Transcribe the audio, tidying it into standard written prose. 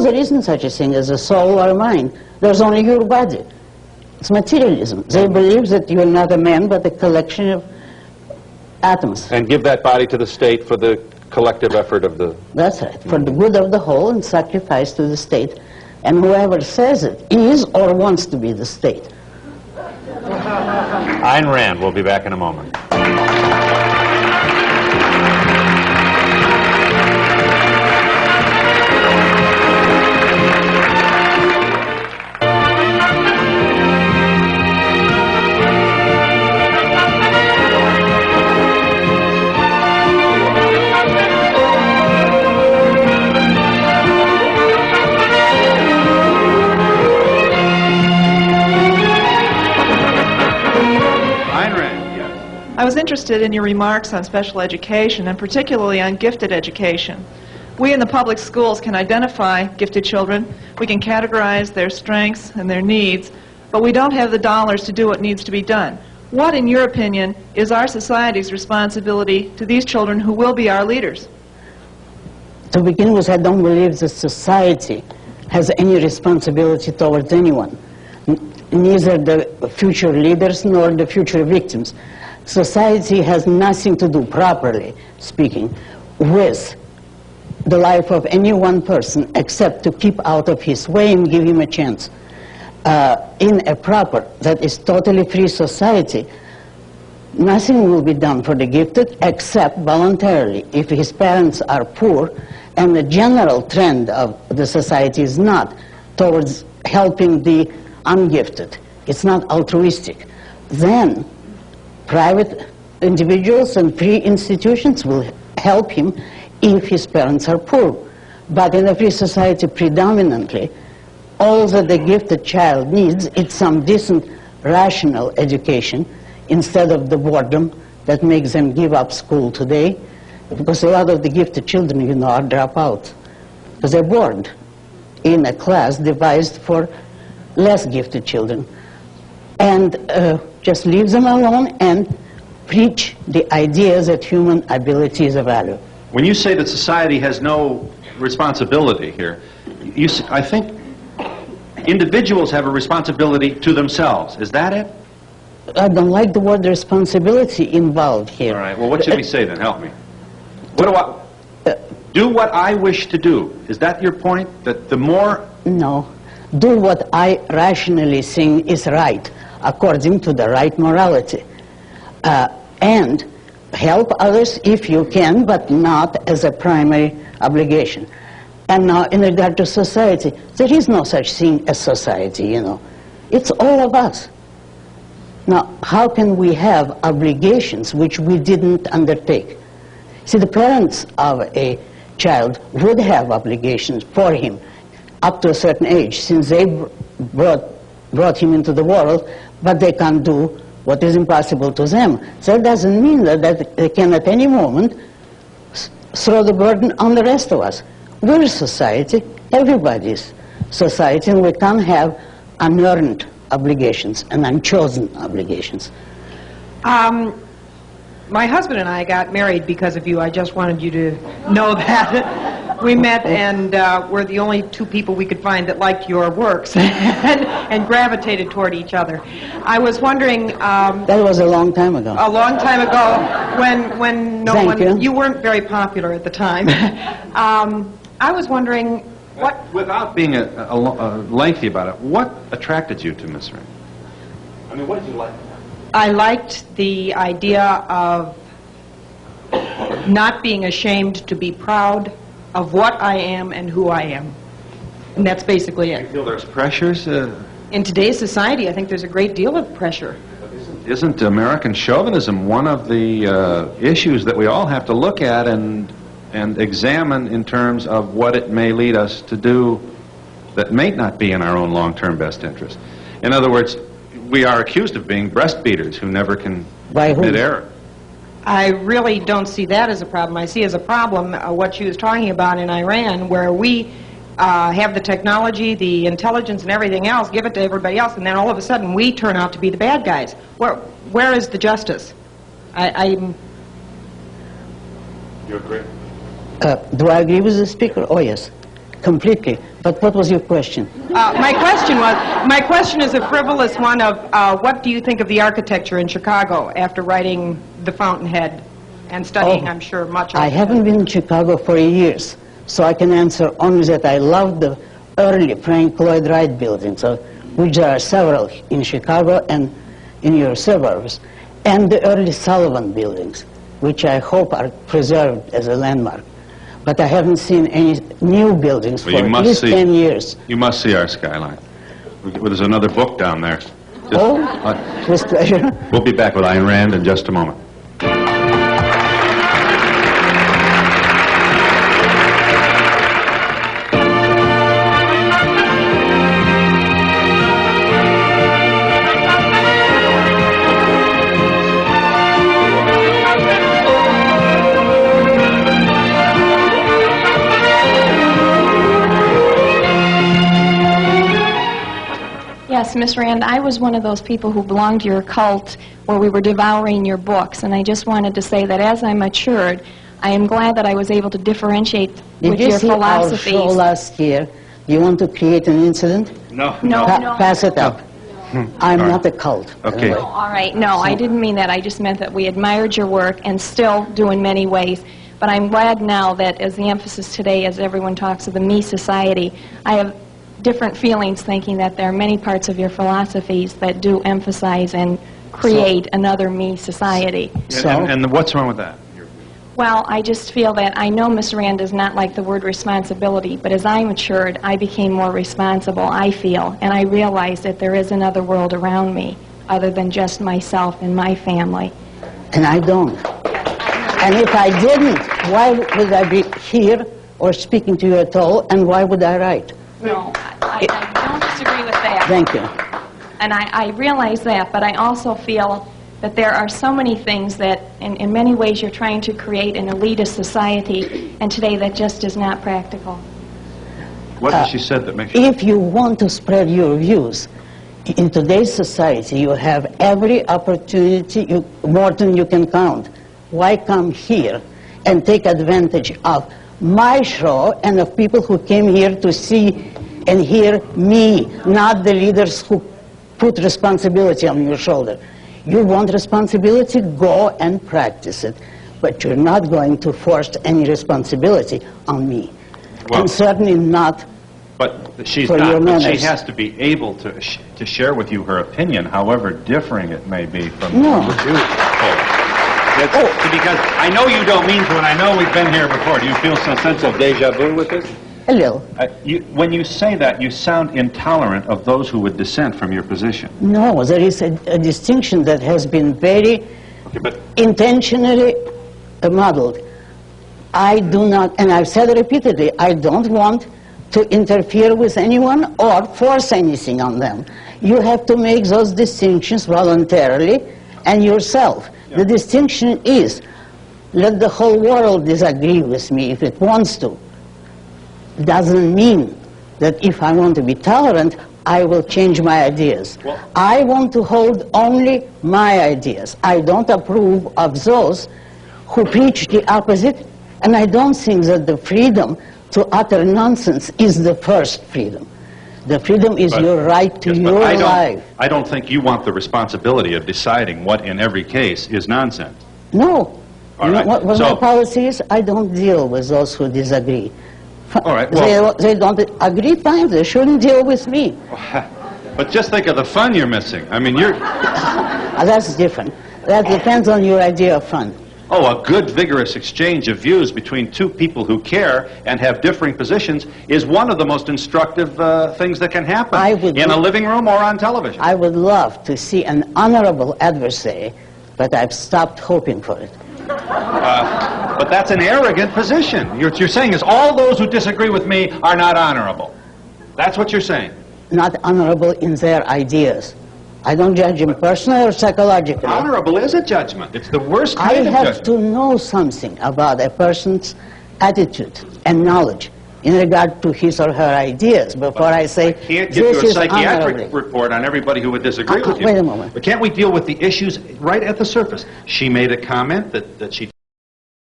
There isn't such a thing as a soul or a mind. There's only your body. It's materialism. They believe that you're not a man, but a collection of atoms. And give that body to the state for the collective effort of the... That's right. For the good of the whole and sacrifice to the state. And whoever says it is or wants to be the state. Ayn Rand will be back in a moment. I was interested in your remarks on special education, and particularly on gifted education. We in the public schools can identify gifted children, we can categorize their strengths and their needs, but we don't have the dollars to do what needs to be done. What, in your opinion, is our society's responsibility to these children who will be our leaders? To begin with, I don't believe that society has any responsibility towards anyone, neither the future leaders nor the future victims. Society has nothing to do, properly speaking, with the life of any one person except to keep out of his way and give him a chance. In a proper, that is totally free society, nothing will be done for the gifted except voluntarily. If his parents are poor, and the general trend of the society is not towards helping the ungifted, it's not altruistic, then private individuals and free institutions will help him if his parents are poor. But in a free society, predominantly, all that the gifted child needs is some decent, rational education instead of the boredom that makes them give up school today, because a lot of the gifted children, you know, are dropouts because they're bored in a class devised for less gifted children. And just leave them alone and preach the ideas that human ability is a value. When you say that society has no responsibility here, I think individuals have a responsibility to themselves. Is that it? I don't like the word responsibility involved here. All right. Well, what should we say then? Help me. What do do what I wish to do. Is that your point? That the more... No. Do what I rationally think is right, according to the right morality. And help others if you can, but not as a primary obligation. And now, in regard to society, there is no such thing as society, you know. It's all of us. Now, how can we have obligations which we didn't undertake? See, the parents of a child would have obligations for him up to a certain age, since they brought him into the world, but they can't do what is impossible to them. So that doesn't mean that they can at any moment throw the burden on the rest of us. We're a society, everybody's society, and we can't have unearned obligations and unchosen obligations. My husband and I got married because of you. I just wanted you to know that. We met, and we're the only two people we could find that liked your works and gravitated toward each other. I was wondering... that was a long time ago. A long time ago, when no Thank one... you weren't very popular at the time. I was wondering what... Without being lengthy about it, what attracted you to Miss Rand? I mean, what did you like? I liked the idea of not being ashamed to be proud of what I am and who I am. And that's basically it. You feel there's pressures? In today's society, I think there's a great deal of pressure. Isn't American chauvinism one of the issues that we all have to look at and examine in terms of what it may lead us to do that may not be in our own long-term best interest? In other words, we are accused of being breastbeaters who never can admit error. I really don't see that as a problem. I see as a problem what she was talking about in Iran, where we have the technology, the intelligence, and everything else, give it to everybody else, and then all of a sudden we turn out to be the bad guys. Where is the justice? You agree? Do I agree with the speaker? Oh, yes. completely. But what was your question? My question is a frivolous one of what do you think of the architecture in Chicago after writing The Fountainhead and studying, I'm sure, much of I it? haven't been in Chicago for years, so I can answer only that I love the early Frank Lloyd Wright buildings, of which there are several in Chicago and in your suburbs, and the early Sullivan buildings, which I hope are preserved as a landmark. But I haven't seen any new buildings for at least 10 years. You must see our skyline. There's another book down there. With pleasure. We'll be back with Ayn Rand in just a moment. Yes, Miss Rand, I was one of those people who belonged to your cult where we were devouring your books, and I just wanted to say that as I matured, I am glad that I was able to differentiate with your philosophies. Did you see our show last year? Do you want to create an incident? No. Pass it up. I'm not a cult. Okay. No, all right. No, I didn't mean that. I just meant that we admired your work and still do in many ways. But I'm glad now that as the emphasis today, as everyone talks of the me society, I have different feelings thinking that there are many parts of your philosophies that do emphasize and create another me society. And what's wrong with that? Well, I just feel that I know Miss Rand does not like the word responsibility, but as I matured, I became more responsible, I feel, and I realized that there is another world around me other than just myself and my family. And I don't. And if I didn't, why would I be here or speaking to you at all, and why would I write? No, I don't disagree with that. Thank you. And I realize that, but I also feel that there are so many things that, in many ways, you're trying to create an elitist society, and today that just is not practical. What has she said that makes you... If you want to spread your views, in today's society, you have every opportunity, more than you can count. Why come here and take advantage of my show and of people who came here to see and hear me, not the leaders who put responsibility on your shoulder? You want responsibility, go and practice it. But you're not going to force any responsibility on me. Well, and certainly not but she's for your not. But manners. she has to be able to share with you her opinion, however differing it may be from No. what you hold. Because I know you don't mean to, and I know we've been here before. Do you feel some sense of deja vu with this? A little. When you say that, you sound intolerant of those who would dissent from your position. No, there is a distinction that has been very intentionally modeled. I do not, and I've said repeatedly, I don't want to interfere with anyone or force anything on them. You have to make those distinctions voluntarily and yourself. Yeah. The distinction is, let the whole world disagree with me if it wants to. Doesn't mean that if I want to be tolerant, I will change my ideas. Well, I want to hold only my ideas. I don't approve of those who preach the opposite, and I don't think that the freedom to utter nonsense is the first freedom. The freedom is your right to your life. I don't think you want the responsibility of deciding what in every case is nonsense. No. All right. What my policy is, I don't deal with those who disagree. All right. Well, they don't agree, fine. They shouldn't deal with me. But just think of the fun you're missing. I mean, you're... That's different. That depends on your idea of fun. Oh, a good, vigorous exchange of views between two people who care and have differing positions is one of the most instructive things that can happen in a living room or on television. I would love to see an honorable adversary, but I've stopped hoping for it. But that's an arrogant position. You're saying is all those who disagree with me are not honorable. That's what you're saying. Not honorable in their ideas. I don't judge him personally or psychologically. Honorable is a judgment. It's the worst kind of judgment. I have to know something about a person's attitude and knowledge in regard to his or her ideas before I say, I can't give you a psychiatric report on everybody who would disagree with you. Wait a moment. But can't we deal with the issues right at the surface? She made a comment that she